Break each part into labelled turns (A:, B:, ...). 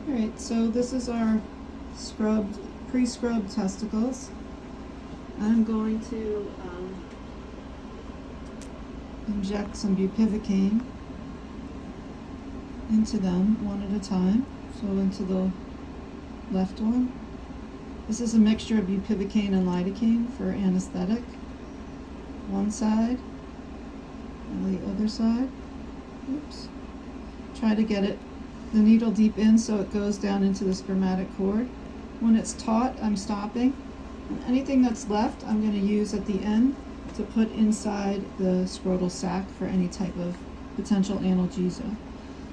A: Alright, so this is our pre-scrubbed testicles. I'm going to inject some bupivacaine into them one at a time. So into the left one. This is a mixture of bupivacaine and lidocaine for anesthetic. One side and the other side. Oops. Try to get the needle deep in so it goes down into the spermatic cord. When it's taut, I'm stopping. And anything that's left, I'm going to use at the end to put inside the scrotal sac for any type of potential analgesia.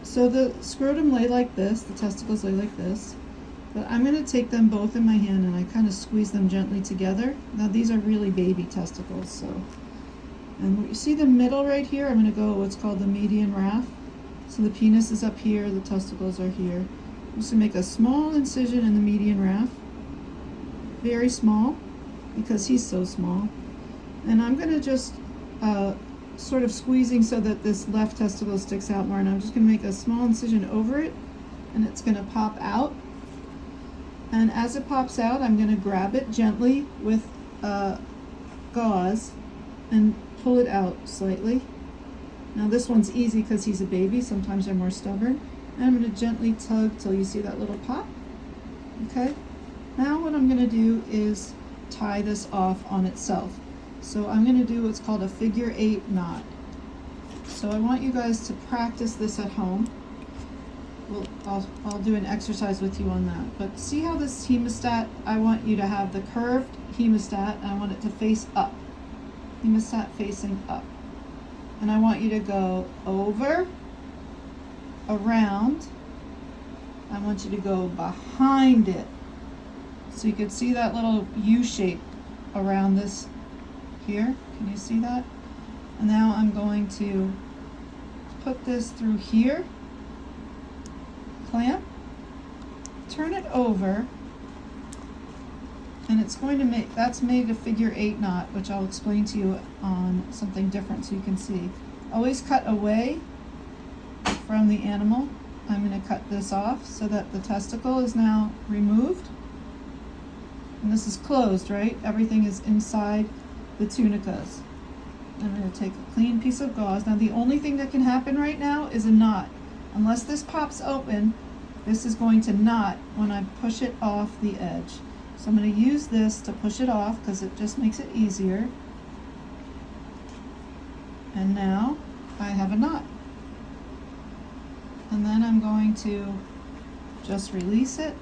A: So the scrotum lay like this, the testicles lay like this, but I'm going to take them both in my hand and I kind of squeeze them gently together. Now these are really baby testicles, so. And you see the middle right here, I'm going to go what's called the median raphe. So the penis is up here, the testicles are here. I'm just going to make a small incision in the median raphe. Very small, because he's so small. And I'm going to just sort of squeezing so that this left testicle sticks out more, and I'm just going to make a small incision over it, and it's going to pop out. And as it pops out, I'm going to grab it gently with gauze and pull it out slightly. Now this one's easy because he's a baby, sometimes they're more stubborn. And I'm going to gently tug till you see that little pop. Okay? Now what I'm going to do is tie this off on itself. So I'm going to do what's called a figure 8 knot. So I want you guys to practice this at home. I'll do an exercise with you on that. But see how this hemostat, I want you to have the curved hemostat, and I want it to face up. Hemostat facing up. And I want you to go over, around. I want you to go behind it. So you can see that little U shape around this here. Can you see that? And now I'm going to put this through here, clamp, turn it over, and it's going to make, that's made a figure 8 knot, which I'll explain to you on something different so you can see. Always cut away from the animal. I'm going to cut this off so that the testicle is now removed. And this is closed, right? Everything is inside the tunicas. I'm going to take a clean piece of gauze. Now the only thing that can happen right now is a knot. Unless this pops open, this is going to knot when I push it off the edge. So I'm going to use this to push it off because it just makes it easier. And now I have a knot. And then I'm going to just release it,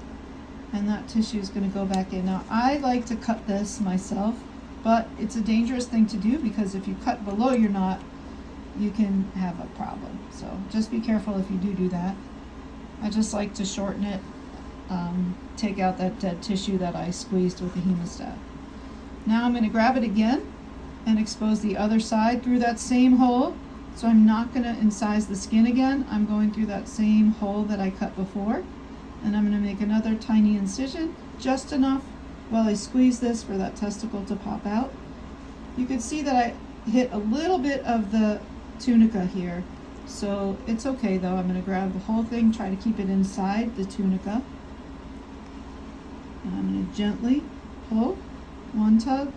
A: and that tissue is going to go back in. Now I like to cut this myself, but it's a dangerous thing to do because if you cut below your knot, you can have a problem. So just be careful if you do that. I just like to shorten it, take out that dead tissue that I squeezed with the hemostat. Now I'm going to grab it again and expose the other side through that same hole. So I'm not going to incise the skin again. I'm going through that same hole that I cut before. And I'm going to make another tiny incision, just enough while I squeeze this for that testicle to pop out. You can see that I hit a little bit of the tunica here. So it's okay though. I'm going to grab the whole thing, try to keep it inside the tunica. And I'm going to gently pull, one tug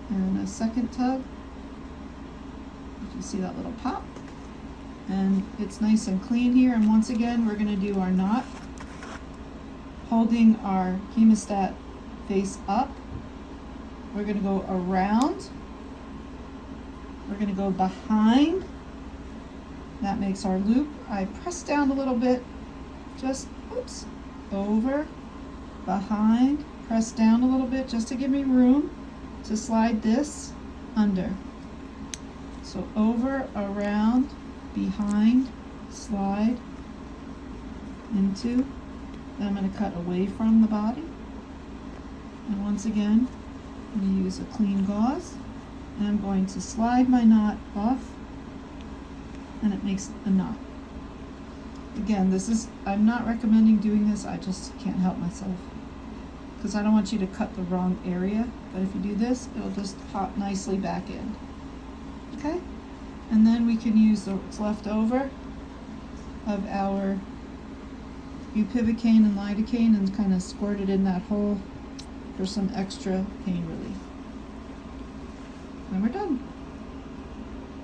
A: and a second tug. You can see that little pop. And it's nice and clean here. And once again, we're going to do our knot, holding our hemostat face up. We're going to go around. We're going to go behind. That makes our loop. I press down a little bit, just, oops, over, behind, press down a little bit just to give me room to slide this under. So over, around, behind, slide, into. Then I'm going to cut away from the body. And once again, I'm going to use a clean gauze. And I'm going to slide my knot off. And it makes a knot. Again, this is, I'm not recommending doing this, I just can't help myself. Because I don't want you to cut the wrong area. But if you do this, it'll just pop nicely back in. Okay? And then we can use what's left over of our bupivacaine and lidocaine and kind of squirt it in that hole for some extra pain relief. And we're done.